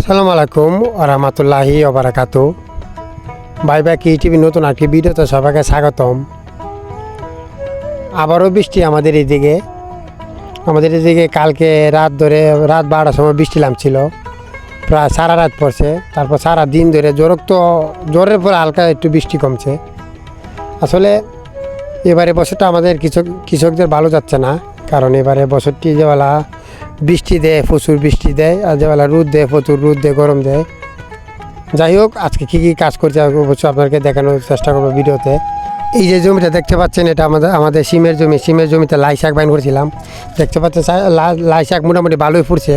আসসালামু আলাইকুম ওরহমাতুল্লাহি ওবারাকাতু। ভাই কি টিভি নতুন আর কি ভিডিওতে সবাইকে স্বাগতম। আবারও বৃষ্টি আমাদের এদিকে কালকে রাত 12টার সময় বৃষ্টি নামছিল, প্রায় সারা রাত পড়ছে। তারপর সারা দিন ধরে জোরের পরে হালকা একটু বৃষ্টি কমছে। আসলে এবারে বছরটা আমাদের কৃষকদের ভালো যাচ্ছে না, কারণ এবারে বছরটি যেবেলা বৃষ্টি দেয় প্রচুর বৃষ্টি দেয়, আর যেবেলা রোদ দেয় প্রচুর রোদ দেয়, গরম দেয়। যাই হোক, আজকে কী কাজ করছে অবশ্যই আপনাকে দেখানোর চেষ্টা করবো ভিডিওতে। এই যে জমিটা দেখতে পাচ্ছেন, এটা আমাদের সিমের জমিতে লাই শাক বাইন করেছিলাম। দেখতে পাচ্ছেন লাই শাক মোটামুটি ভালোই ফুটছে,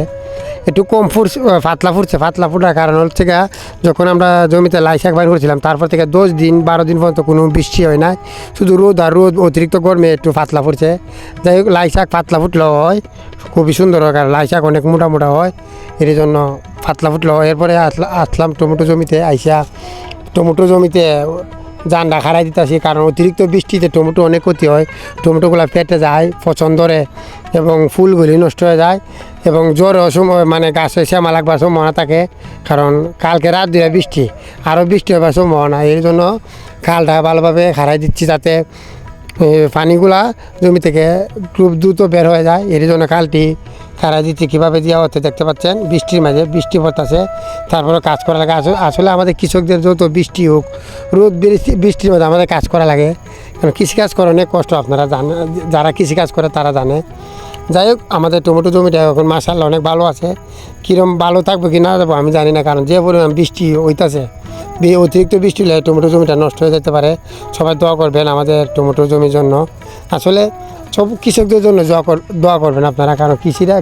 একটু কম ফুটছে, ফাতলা ফুটার কারণ হচ্ছে গা, যখন আমরা জমিতে লাই শাক বাইন করেছিলাম তারপর থেকে 10-12 দিন পর্যন্ত কোনো বৃষ্টি হয় না, শুধু রোদ অতিরিক্ত গরমে একটু ফাতলা ফুটছে। যাই হোক, লাই শাক ফাতলা ফুটলেও হয়, খুবই সুন্দর হয়, কারণ লাই শাক অনেক মোটা হয়, এর জন্য ফাতলা ফুটলেও হয়। এরপরে আসলাম টমেটো জমিতে, টমেটো জমিতে জানডা খাড়াই দিতেছি, কারণ অতিরিক্ত বৃষ্টিতে টমেটো অনেক ক্ষতি হয়, টমেটোগুলো পেটে যায়, পচন ধরে এবং ফুলগুলি নষ্ট হয়ে যায়, এবং জ্বরও সময় মানে গাছে শ্যামা লাগবার সম্ভাবনা থাকে, কারণ কালকে রাত দিয়ে বৃষ্টি, আরও বৃষ্টি হবার সম্ভাবনা। এই জন্য খালটা ভালোভাবে খাড়াই দিচ্ছি, যাতে পানিগুলা জমি থেকে খুব দ্রুত বের হয়ে যায়। এর জন্য খালটি খাড়াই দিচ্ছি। কীভাবে দেওয়া হচ্ছে দেখতে পাচ্ছেন, বৃষ্টির মাঝে বৃষ্টি পড়তেছে, তারপরে কাজ করা লাগে। আসলে আমাদের কৃষকদের যত বৃষ্টি হোক, রোদ বৃষ্টির মধ্যে আমাদের কাজ করা লাগে, কারণ কৃষিকাজ করে অনেক কষ্ট, আপনারা জানেন, যারা কৃষিকাজ করে তারা জানে। যাই হোক, আমাদের টমেটো জমিটা এখন মাশাআল্লাহ অনেক ভালো আছে। কীরকম ভালো থাকবে কি না যাবো আমি জানি না, কারণ যে পরিমাণ বৃষ্টি হইতেছে, অতিরিক্ত বৃষ্টি হলে টমেটো জমিটা নষ্ট হয়ে যেতে পারে। সবাই দোয়া করবেন আমাদের টমেটো জমির জন্য। আসলে সব কৃষকদের জন্য দোয়া করবেন আপনারা, কারণ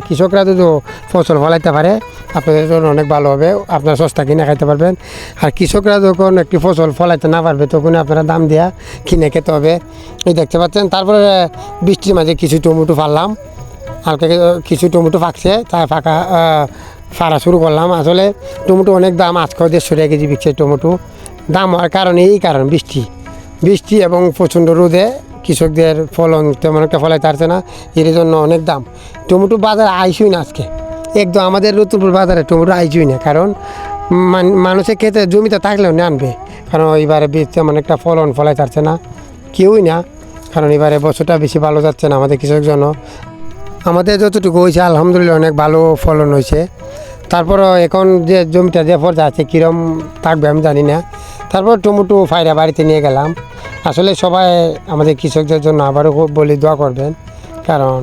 কৃষকরা যদি ফসল ফলাইতে পারে আপনাদের জন্য অনেক ভালো হবে, আপনারা সস্তা কিনে খাইতে পারবেন। আর কৃষকরা যখন একটি ফসল ফলাইতে না পারবে তখন আপনারা দাম দেওয়া কিনে খেতে হবে। এই দেখতে পাচ্ছেন, তারপরে বৃষ্টির মাঝে কিছু টমেটো ফাললাম, হালকা কিছু টমেটো ফাঁকছে, তাই ফাড়া শুরু করলাম। আসলে টমেটো অনেক দাম, আজকেও 150 টাকা কেজি বিকছে টমেটো। দাম হওয়ার কারণে বৃষ্টি এবং প্রচণ্ড রোদে কৃষকদের ফলন তেমন একটা ফলাইতে পারছে না, এর জন্য অনেক দাম। টমেটো বাজারে আইসই না আজকে, একদম আমাদের রতুলপুর বাজারে টমেটো আইসই না, কারণ মানুষের খেতে জমিতে থাকলেও না আনবে, কারণ এবারে তেমন একটা ফলন ফলাইতে পারছে না কেউই না, কারণ এবারে বছরটা বেশি ভালো যাচ্ছে না আমাদের কৃষক জন্য। আমাদের যতটুকু হয়েছে আলহামদুলিল্লাহ অনেক ভালো ফলন হয়েছে। তারপরও এখন যে জমিটা যে পর্যায়ে আছে কীরকম থাকবে আমি জানি না। তারপর টমেটো ফাইরা বাড়িতে নিয়ে গেলাম। আসলে সবাই আমাদের কৃষকদের জন্য আবারও খুব বলি দোয়া করবেন, কারণ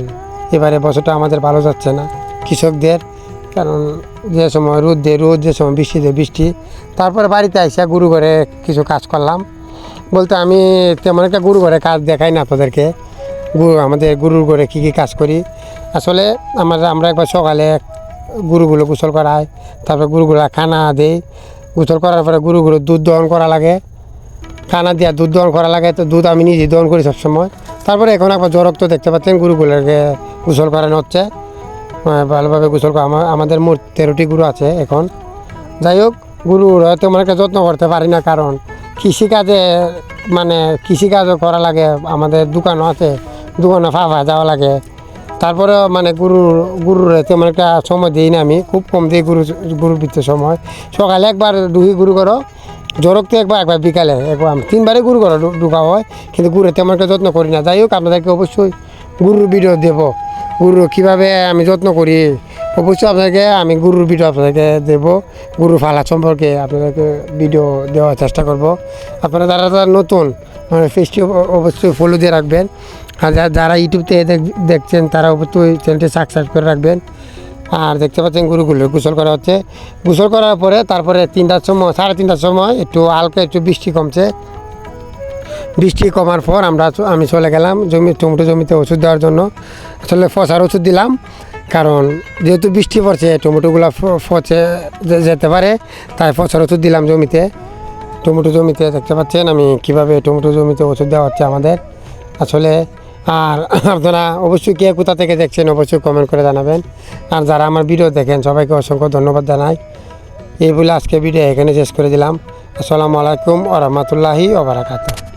এবারে বছরটা আমাদের ভালো যাচ্ছে না কৃষকদের, কারণ যে সময় রোদ দেয় রোদ, যে সময় বৃষ্টি দেয় বৃষ্টি। তারপরে বাড়িতে আইসা গুরু ঘরে কিছু কাজ করলাম, বলতে আমি তেমন একটা গুরু ঘরে কাজ দেখাই না আপনাদেরকে, আমাদের গুরুর ঘরে কী কাজ করি। আসলে আমরা একবার সকালে গরুগুলো গোসল করাই, তারপরে গরুগুলো খানা দেই, গোসল করার পরে গরুগুলো দুধ দহন করা লাগে, খানা দিয়া দুধ দহন করা লাগে, তো দুধ আমি নিজেই দহন করি সবসময়। তারপরে এখন একবার জ্বরক তো দেখতে পাচ্ছেন গরুগুলোকে গোসল করানো হচ্ছে, ভালোভাবে গোসল করা। আমাদের মোট 13টি গরু আছে এখন। যাই হোক, গরুর হয়তো মানে একটা যত্ন করতে পারি না, কারণ কৃষিকাজও করা লাগে, আমাদের দোকানও আছে, দোকানে ফাঁফা যাওয়া লাগে। তারপরে মানে গরুর তেমন একটা সময় দিই না, আমি খুব কম দিই গরুর ভিতরে সময়। সকালে একবার ঢুকি গরু করো, জ্বরকতে একবার বিকালে একবার, 3বারে গরু করো ঢুকা হয়, কিন্তু গরুর তেমন একটা যত্ন করি না। যাই হোক, আপনাদেরকে অবশ্যই গরুর ভিডিও দেবো, গরু কীভাবে আমি যত্ন করি অবশ্যই আপনাদেরকে আমি গরুর ভিডিও আপনাদেরকে দেবো, গরু ফালা সম্পর্কে আপনাদেরকে ভিডিও দেওয়ার চেষ্টা করব। আপনারা যারা নতুন মানে পেজটি অবশ্যই ফলো দিয়ে রাখবেন, আর যারা ইউটিউব থেকে দেখছেন তারা অবশ্যই চ্যানেলটি সাবস্ক্রাইব করে রাখবেন। আর দেখতে পাচ্ছেন গরুগুলো গোসল করা হচ্ছে, গোসল করার পরে তারপরে 3টার সময় 3:30টার সময় একটু হালকা একটু বৃষ্টি কমছে, বৃষ্টি কমার পর আমি চলে গেলাম টমেটো জমিতে ওষুধ দেওয়ার জন্য। আসলে ফসার ওষুধ দিলাম, কারণ যেহেতু বৃষ্টি পড়ছে টমেটোগুলো ফচে যেতে পারে, তাই ফসার ওষুধ দিলাম জমিতে, টমেটো জমিতে। দেখতে পাচ্ছেন আমি কীভাবে টমেটো জমিতে ওষুধ দেওয়া হচ্ছে আমাদের আসলে। আর আপনারা অবশ্যই কে কোথা থেকে দেখছেন অবশ্যই কমেন্ট করে জানাবেন, আর যারা আমার ভিডিও দেখেন সবাইকে অসংখ্য ধন্যবাদ জানাই। এই বলে আজকে ভিডিও এখানে শেষ করে দিলাম। আসসালামু আলাইকুম ওয়া রাহমাতুল্লাহি ওয়া বারাকাতুহু।